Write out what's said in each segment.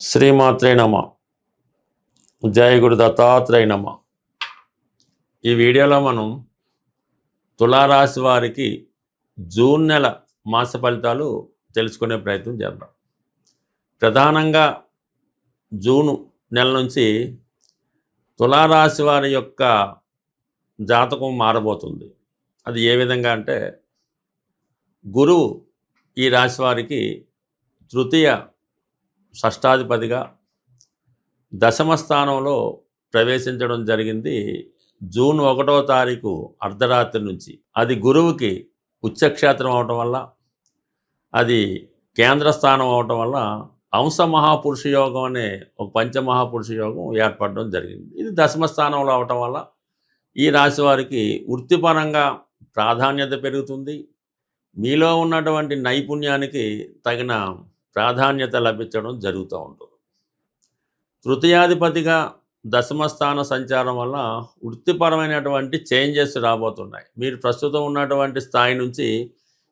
శ్రీమాత్రే నమ. జయ గురు దత్తాత్రేయ నమ. ఈ వీడియోలో మనం తులారాశి వారికి జూన్ నెల మాస ఫలితాలు తెలుసుకునే ప్రయత్నం చేద్దాం. ప్రధానంగా జూను నెల నుంచి తులారాశి వారి యొక్క జాతకం మారబోతుంది. అది ఏ విధంగా అంటే, గురువు ఈ రాశి వారికి తృతీయ షష్టాధిపతిగా దశమ స్థానంలో ప్రవేశించడం జరిగింది జూన్ 1వ తారీఖు అర్ధరాత్రి నుంచి. అది గురువుకి ఉచ్చక్షేత్రం అవటం వల్ల, అది కేంద్ర స్థానం అవటం వల్ల అంశ మహాపురుష యోగం అనే ఒక పంచమహాపురుష యోగం ఏర్పడడం జరిగింది. ఇది దశమ స్థానంలో అవటం వల్ల ఈ రాశి వారికి వృత్తిపరంగా ప్రాధాన్యత పెరుగుతుంది. మీలో ఉన్నటువంటి నైపుణ్యానికి తగిన ప్రాధాన్యత లభించడం జరుగుతూ ఉంటుంది. తృతీయాధిపతిగా దశమ స్థాన సంచారం వల్ల వృత్తిపరమైనటువంటి చేంజెస్ రాబోతున్నాయి. మీరు ప్రస్తుతం ఉన్నటువంటి స్థాయి నుంచి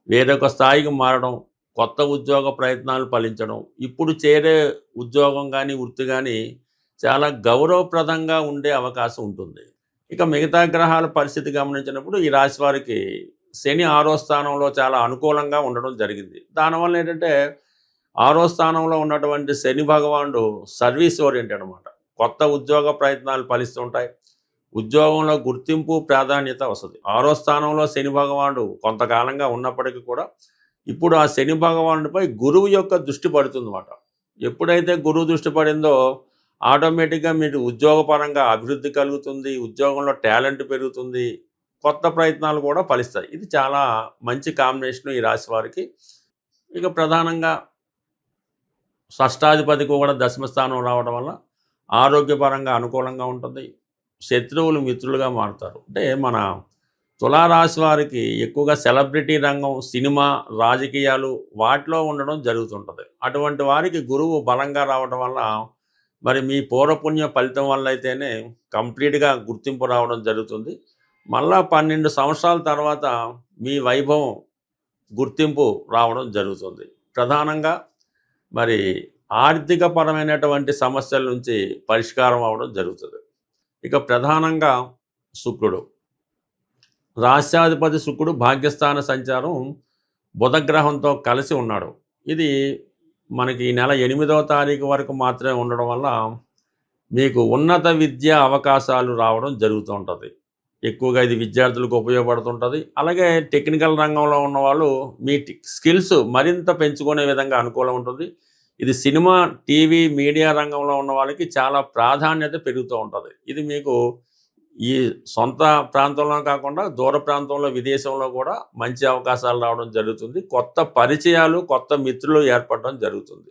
వేరొక స్థాయికి మారడం, కొత్త ఉద్యోగ ప్రయత్నాలు ఫలించడం, ఇప్పుడు చేరే ఉద్యోగం కానీ వృత్తి కానీ చాలా గౌరవప్రదంగా ఉండే అవకాశం ఉంటుంది. ఇక మిగతా గ్రహాల పరిస్థితి గమనించినప్పుడు ఈ రాశి వారికి శని 6వ స్థానంలో చాలా అనుకూలంగా ఉండడం జరిగింది. దానివల్ల ఏంటంటే, 6వ స్థానంలో ఉన్నటువంటి శని భగవానుడు సర్వీస్ ఓరియంటెడ్ అనమాట. కొత్త ఉద్యోగ ప్రయత్నాలు ఫలిస్తుంటాయి. ఉద్యోగంలో గుర్తింపు ప్రాధాన్యత వస్తుంది. 6వ స్థానంలో శని భగవానుడు కొంతకాలంగా ఉన్నప్పటికీ కూడా ఇప్పుడు ఆ శని భగవానుడిపై గురువు యొక్క దృష్టి పడుతుందన్నమాట. ఎప్పుడైతే గురువు దృష్టి పడిందో ఆటోమేటిక్గా మీకు ఉద్యోగపరంగా అభివృద్ధి కలుగుతుంది, ఉద్యోగంలో టాలెంట్ పెరుగుతుంది, కొత్త ప్రయత్నాలు కూడా ఫలిస్తాయి. ఇది చాలా మంచి కాంబినేషన్ ఈ రాశి వారికి. ఇక ప్రధానంగా షష్టాధిపతికి కూడా దశమ స్థానం రావడం వల్ల ఆరోగ్యపరంగా అనుకూలంగా ఉంటుంది. శత్రువులు మిత్రులుగా మారుతారు. అంటే మన తులారాశి వారికి ఎక్కువగా సెలబ్రిటీ రంగం, సినిమా, రాజకీయాలు వాటిలో ఉండడం జరుగుతుంటుంది. అటువంటి వారికి గురువు బలంగా రావడం వల్ల మరి మీ పూర్వపుణ్య ఫలితం వల్ల అయితేనే కంప్లీట్గా గుర్తింపు రావడం జరుగుతుంది. మళ్ళా 12 సంవత్సరాల తర్వాత మీ వైభవం, గుర్తింపు రావడం జరుగుతుంది. ప్రధానంగా మరి ఆర్థికపరమైనటువంటి సమస్యల నుంచి పరిష్కారం అవ్వడం జరుగుతుంది. ఇక ప్రధానంగా శుక్రుడు, రాష్ట్రాధిపతి శుక్రుడు భాగ్యస్థాన సంచారం బుధగ్రహంతో కలిసి ఉన్నాడు. ఇది మనకి ఈ నెల 8వ తారీఖు వరకు మాత్రమే ఉండడం వల్ల మీకు ఉన్నత విద్యా అవకాశాలు రావడం జరుగుతూ ఉంటుంది. ఎక్కువగా ఇది విద్యార్థులకు ఉపయోగపడుతుంటుంది. అలాగే టెక్నికల్ రంగంలో ఉన్నవాళ్ళు మీ స్కిల్స్ మరింత పెంచుకునే విధంగా అనుకూలం ఉంటుంది. ఇది సినిమా, టీవీ, మీడియా రంగంలో ఉన్న వాళ్ళకి చాలా ప్రాధాన్యత పెరుగుతూ ఉంటుంది. ఇది మీకు ఈ సొంత ప్రాంతంలో కాకుండా దూర ప్రాంతంలో, విదేశంలో కూడా మంచి అవకాశాలు రావడం జరుగుతుంది. కొత్త పరిచయాలు, కొత్త మిత్రులు ఏర్పడడం జరుగుతుంది.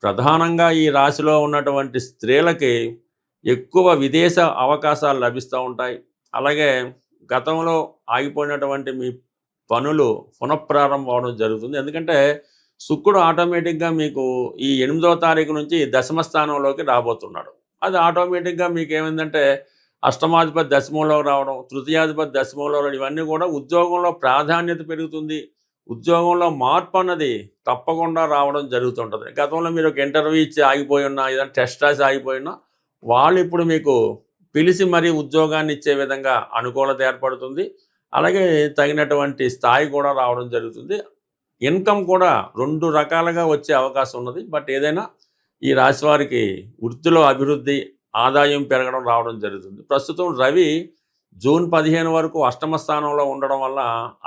ప్రధానంగా ఈ రాశిలో ఉన్నటువంటి స్త్రీలకి ఎక్కువ విదేశ అవకాశాలు లభిస్తూ ఉంటాయి. అలాగే గతంలో ఆగిపోయినటువంటి మీ పనులు పునఃప్రారంభం అవడం జరుగుతుంది. ఎందుకంటే శుక్రుడు ఆటోమేటిక్గా మీకు ఈ 8వ తారీఖు నుంచి దశమ స్థానంలోకి రాబోతున్నాడు. అది ఆటోమేటిక్గా మీకు ఏమైందంటే, అష్టమాధిపతి దశమంలోకి రావడం, తృతీయాధిపతి దశమంలో రావడం, ఇవన్నీ కూడా ఉద్యోగంలో ప్రాధాన్యత పెరుగుతుంది. ఉద్యోగంలో మార్పు అన్నది తప్పకుండా రావడం జరుగుతుంటుంది. గతంలో మీరు ఒక ఇంటర్వ్యూ ఇచ్చి ఆగిపోయి ఉన్నా, ఏదైనా టెస్ట్ రాసి ఆగిపోయినా వాళ్ళు ఇప్పుడు మీకు పిలిచి మరీ ఉద్యోగాన్ని ఇచ్చే విధంగా అనుకూలత ఏర్పడుతుంది. అలాగే తగినటువంటి స్థాయి కూడా రావడం జరుగుతుంది. ఇన్కమ్ కూడా 2 రకాలుగా వచ్చే అవకాశం ఉన్నది. బట్ ఏదైనా ఈ రాశి వారికి వృత్తిలో అభివృద్ధి, ఆదాయం పెరగడం రావడం జరుగుతుంది. ప్రస్తుతం రవి జూన్ 15 వరకు అష్టమ స్థానంలో ఉండడం వల్ల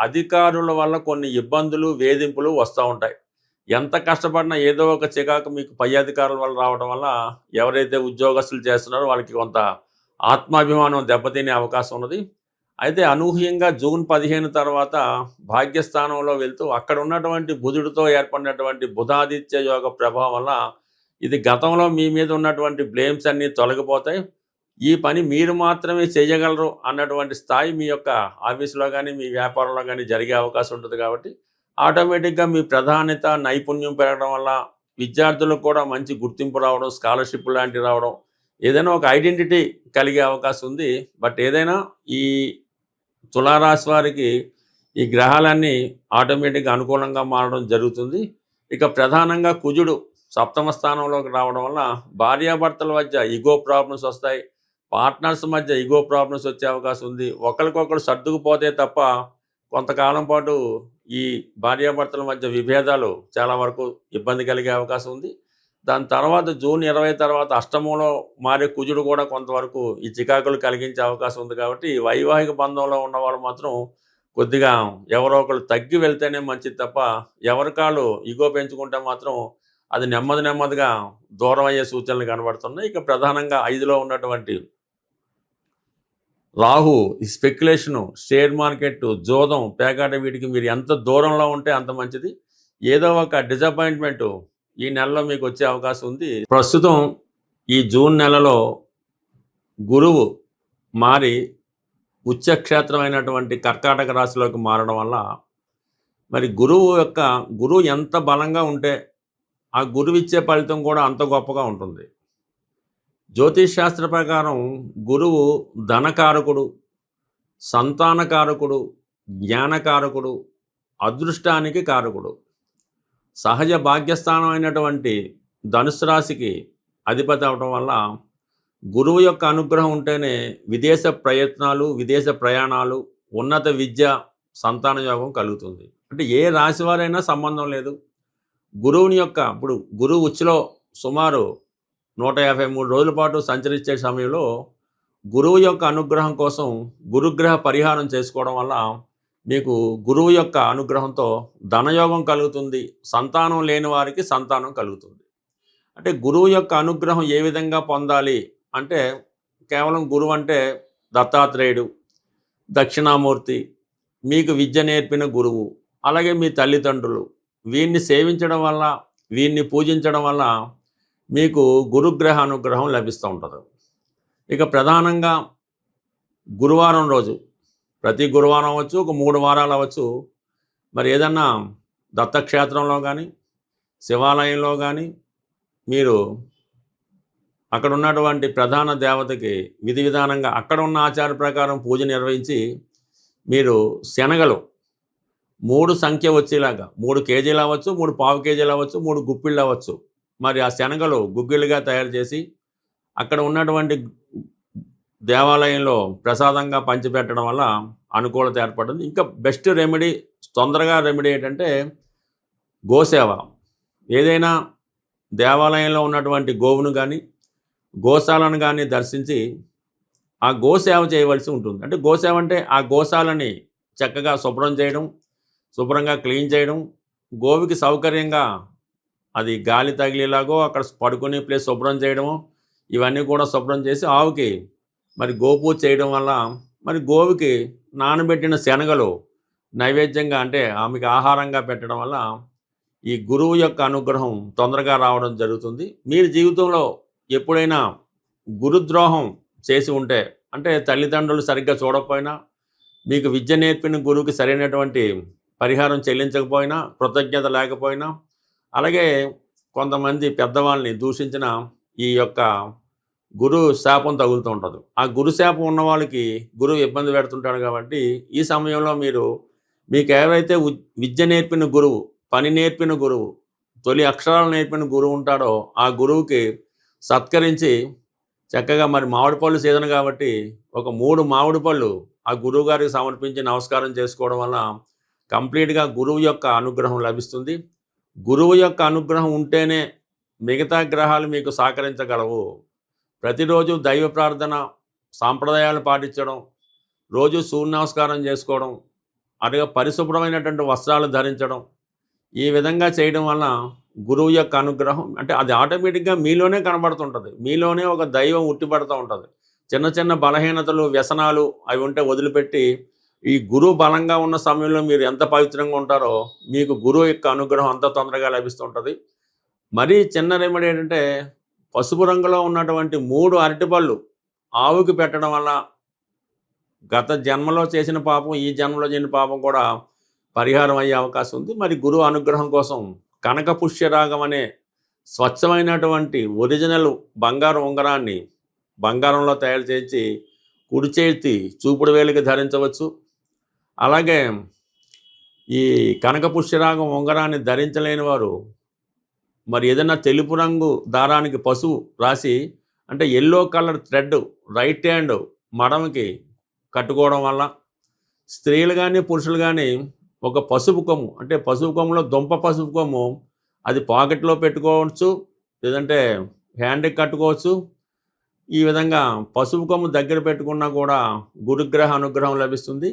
అధికారుల వల్ల కొన్ని ఇబ్బందులు, వేధింపులు వస్తూ ఉంటాయి. ఎంత కష్టపడినా ఏదో ఒక చికాకు మీకు పై అధికారుల వల్ల రావడం వల్ల ఎవరైతే ఉద్యోగస్తులు చేస్తున్నారో వాళ్ళకి కొంత ఆత్మాభిమానం దెబ్బతినే అవకాశం ఉన్నది. అయితే అనూహ్యంగా జూన్ 15 తర్వాత భాగ్యస్థానంలో వెళ్తూ అక్కడ ఉన్నటువంటి బుధుడితో ఏర్పడినటువంటి బుధాదిత్య యోగ ప్రభావం వల్ల ఇది గతంలో మీ మీద ఉన్నటువంటి బ్లేమ్స్ అన్నీ తొలగిపోతాయి. ఈ పని మీరు మాత్రమే చేయగలరు అన్నటువంటి స్థాయి మీ యొక్క ఆఫీసులో కానీ, మీ వ్యాపారంలో కానీ జరిగే అవకాశం ఉంటుంది. కాబట్టి ఆటోమేటిక్గా మీ ప్రాధాన్యత, నైపుణ్యం పెరగడం వల్ల విద్యార్థులకు కూడా మంచి గుర్తింపు రావడం, స్కాలర్షిప్ లాంటివి రావడం, ఏదైనా ఒక ఐడెంటిటీ కలిగే అవకాశం ఉంది. బట్ ఏదైనా ఈ తులారాశి వారికి ఈ గ్రహాలన్నీ ఆటోమేటిక్గా అనుకూలంగా మారడం జరుగుతుంది. ఇక ప్రధానంగా కుజుడు సప్తమ స్థానంలోకి రావడం వల్ల భార్యాభర్తల మధ్య ఈగో ప్రాబ్లమ్స్ వస్తాయి. పార్ట్నర్స్ మధ్య ఈగో ప్రాబ్లమ్స్ వచ్చే అవకాశం ఉంది. ఒకరికొకరు సర్దుకుపోతే తప్ప కొంతకాలం పాటు ఈ భార్యాభర్తల మధ్య విభేదాలు చాలా వరకు ఇబ్బంది కలిగే అవకాశం ఉంది. దాని తర్వాత జూన్ 20 తర్వాత అష్టమంలో మారే కుజుడు కూడా కొంతవరకు ఈ చికాకులు కలిగించే అవకాశం ఉంది. కాబట్టి వైవాహిక బంధంలో ఉన్నవాళ్ళు మాత్రం కొద్దిగా ఎవరో ఒకళ్ళు తగ్గి వెళ్తేనే మంచిది తప్ప ఎవరికాళ్ళు ఈగో పెంచుకుంటే మాత్రం అది నెమ్మదిగా దూరం అయ్యే సూచనలు కనబడుతున్నాయి. ఇక ప్రధానంగా 5లో ఉన్నటువంటి రాహు, ఈ స్పెక్యులేషను, షేర్ మార్కెట్, జోదం, పేకాట వీటికి మీరు ఎంత దూరంలో ఉంటే అంత మంచిది. ఏదో ఒక డిసప్పాయింట్మెంటు ఈ నెలలో మీకు వచ్చే అవకాశం ఉంది. ప్రస్తుతం ఈ జూన్ నెలలో గురువు మారి ఉచ్చక్షేత్రమైనటువంటి కర్కాటక రాశిలోకి మారడం వల్ల మరి గురువు ఎంత బలంగా ఉంటే ఆ గురువు ఇచ్చే ఫలితం కూడా అంత గొప్పగా ఉంటుంది. జ్యోతిష్ శాస్త్ర ప్రకారం గురువు ధనకారకుడు, సంతానకారకుడు, జ్ఞానకారకుడు, అదృష్టానికి కారకుడు. సహజ భాగ్యస్థానం అయినటువంటి ధనుసు రాశికి అధిపతి అవడం వల్ల గురువు యొక్క అనుగ్రహం ఉంటేనే విదేశ ప్రయత్నాలు, విదేశ ప్రయాణాలు, ఉన్నత విద్య, సంతాన యోగం కలుగుతుంది. అంటే ఏ రాశి వారైనా సంబంధం లేదు. ఇప్పుడు గురువు ఉచ్చులో సుమారు 153 రోజుల పాటు సంచరించే సమయంలో గురువు యొక్క అనుగ్రహం కోసం గురుగ్రహ పరిహారం చేసుకోవడం వల్ల మీకు గురువు యొక్క అనుగ్రహంతో ధనయోగం కలుగుతుంది. సంతానం లేని వారికి సంతానం కలుగుతుంది. అంటే గురువు యొక్క అనుగ్రహం ఏ విధంగా పొందాలి అంటే కేవలం గురువు అంటే దత్తాత్రేయుడు, దక్షిణామూర్తి, మీకు విద్య నేర్పిన గురువు, అలాగే మీ తల్లిదండ్రులు, వీరిని సేవించడం వల్ల, వీరిని పూజించడం వల్ల మీకు గురుగ్రహ అనుగ్రహం లభిస్తూ ఉంటుంది. ఇక ప్రధానంగా గురువారం రోజు, ప్రతి గురువారం అవ్వచ్చు, ఒక 3 వారాలు అవ్వచ్చు, మరి ఏదన్నా దత్తక్షేత్రంలో కానీ, శివాలయంలో కానీ మీరు అక్కడ ఉన్నటువంటి ప్రధాన దేవతకి విధి విధానంగా అక్కడ ఉన్న ఆచార ప్రకారం పూజ నిర్వహించి మీరు శనగలు 3 సంఖ్య వచ్చేలాగా 3 కేజీలు అవ్వచ్చు, 3 పావు కేజీలు అవ్వచ్చు, 3 గుప్పిళ్ళు అవ్వచ్చు, మరి ఆ శనగలు గుగ్గిళ్ళుగా తయారు చేసి అక్కడ ఉన్నటువంటి దేవాలయంలో ప్రసాదంగా పంచిపెట్టడం వల్ల అనుకూలత ఏర్పడుతుంది. ఇంకా బెస్ట్ రెమెడీ, తొందరగా రెమెడీ ఏంటంటే గోసేవ. ఏదైనా దేవాలయంలో ఉన్నటువంటి గోవును కానీ, గోశాలను కానీ దర్శించి ఆ గోసేవ చేయవలసి ఉంటుంది. అంటే గోసేవ అంటే ఆ గోశాలని చక్కగా శుభ్రంగా క్లీన్ చేయడం, గోవుకి సౌకర్యంగా అది గాలి తగిలేలాగో అక్కడ పడుకునే ప్లేస్ శుభ్రం చేయడము, ఇవన్నీ కూడా శుభ్రం చేసి ఆవుకి మరి గోపూజ చేయడం వల్ల మరి గోవుకి నానబెట్టిన శనగలు నైవేద్యంగా అంటే ఆమెకి ఆహారంగా పెట్టడం వల్ల ఈ గురువు యొక్క అనుగ్రహం తొందరగా రావడం జరుగుతుంది. మీరు జీవితంలో ఎప్పుడైనా గురుద్రోహం చేసి ఉంటే, అంటే తల్లిదండ్రులు సరిగ్గా చూడకపోయినా, మీకు విద్య నేర్పిన గురువుకి సరైనటువంటి పరిహారం చెల్లించకపోయినా, కృతజ్ఞత లేకపోయినా, అలాగే కొంతమంది పెద్దవాళ్ళని దూషించిన ఈ యొక్క గురు శాపం తగులుతూ ఉంటుంది. ఆ గురు శాపం ఉన్న వాళ్ళకి గురువు ఇబ్బంది పెడుతుంటాడు. కాబట్టి ఈ సమయంలో మీకు ఎవరైతే విద్య నేర్పిన గురువు, పని నేర్పిన గురువు, తొలి అక్షరాలు నేర్పిన గురువు ఉంటాడో ఆ గురువుకి సత్కరించి చక్కగా మరి మామిడి పళ్ళు సీజన్ కాబట్టి ఒక 3 మామిడి పళ్ళు ఆ గురువు గారికి సమర్పించి నమస్కారం చేసుకోవడం వల్ల కంప్లీట్గా గురువు యొక్క అనుగ్రహం లభిస్తుంది. గురువు యొక్క అనుగ్రహం ఉంటేనే మిగతా గ్రహాలు మీకు సహకరించగలవు. ప్రతిరోజు దైవ ప్రార్థన, సాంప్రదాయాలు పాటించడం, రోజు సూర్య నమస్కారం చేసుకోవడం, అలాగే పరిశుభ్రమైనటువంటి వస్త్రాలు ధరించడం, ఈ విధంగా చేయడం వల్ల గురువు యొక్క అనుగ్రహం అంటే అది ఆటోమేటిక్గా మీలోనే కనబడుతుంటుంది. మీలోనే ఒక దైవం ఉట్టిపడుతూ ఉంటుంది. చిన్న బలహీనతలు, వ్యసనాలు అవి ఉంటే వదిలిపెట్టి ఈ గురువు బలంగా ఉన్న సమయంలో మీరు ఎంత పవిత్రంగా ఉంటారో మీకు గురువు యొక్క అనుగ్రహం అంత తొందరగా లభిస్తుంటుంది. మరీ చిన్న రెమెడీ ఏంటంటే పసుపు రంగులో ఉన్నటువంటి 3 అరటిపళ్ళు ఆవుకి పెట్టడం వల్ల గత జన్మలో చేసిన పాపం, ఈ జన్మలో చేసిన పాపం కూడా పరిహారం అయ్యే అవకాశం ఉంది. మరి గురువు అనుగ్రహం కోసం కనక పుష్యరాగం అనే స్వచ్ఛమైనటువంటి ఒరిజినల్ బంగారు ఉంగరాన్ని బంగారంలో తయారు చేసి కుడి చేతి చూపుడు వేలికి ధరించవచ్చు. అలాగే ఈ కనక పుష్యరాగం ఉంగరాన్ని ధరించలేని వారు మరి ఏదైనా తెలుపు రంగు దారానికి పసుపు రాసి అంటే yellow colour thread right hand మడమకి కట్టుకోవడం వల్ల స్త్రీలు కానీ పురుషులు కానీ ఒక పసుపు కొమ్ము అంటే పసుపు కొమ్ములో దుంప పసుపు కొమ్ము అది పాకెట్లో పెట్టుకోవచ్చు, లేదంటే హ్యాండ్కి కట్టుకోవచ్చు. ఈ విధంగా పసుపు కొమ్ము దగ్గర పెట్టుకున్నా కూడా గురుగ్రహ అనుగ్రహం లభిస్తుంది.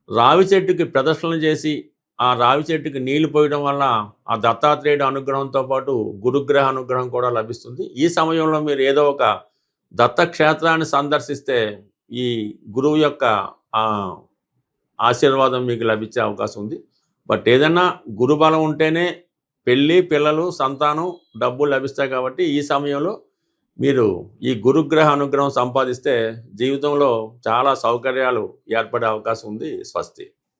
రావి చెట్టుకి ప్రదర్శనలు చేసి ఆ రావి చెట్టుకి నీళ్లు పోయడం వల్ల ఆ దత్తాత్రేయుడి అనుగ్రహంతో పాటు గురుగ్రహ అనుగ్రహం కూడా లభిస్తుంది. ఈ సమయంలో మీరు ఏదో ఒక దత్తక్షేత్రాన్ని సందర్శిస్తే ఈ గురువు యొక్క ఆశీర్వాదం మీకు లభించే అవకాశం ఉంది. బట్ ఏదైనా గురుబలం ఉంటేనే పెళ్ళి, పిల్లలు, సంతానం, డబ్బు లభిస్తాయి. కాబట్టి ఈ సమయంలో మీరు ఈ గురుగ్రహ అనుగ్రహం సంపాదిస్తే జీవితంలో చాలా సౌకర్యాలు ఏర్పడే అవకాశం ఉంది. స్వస్తి.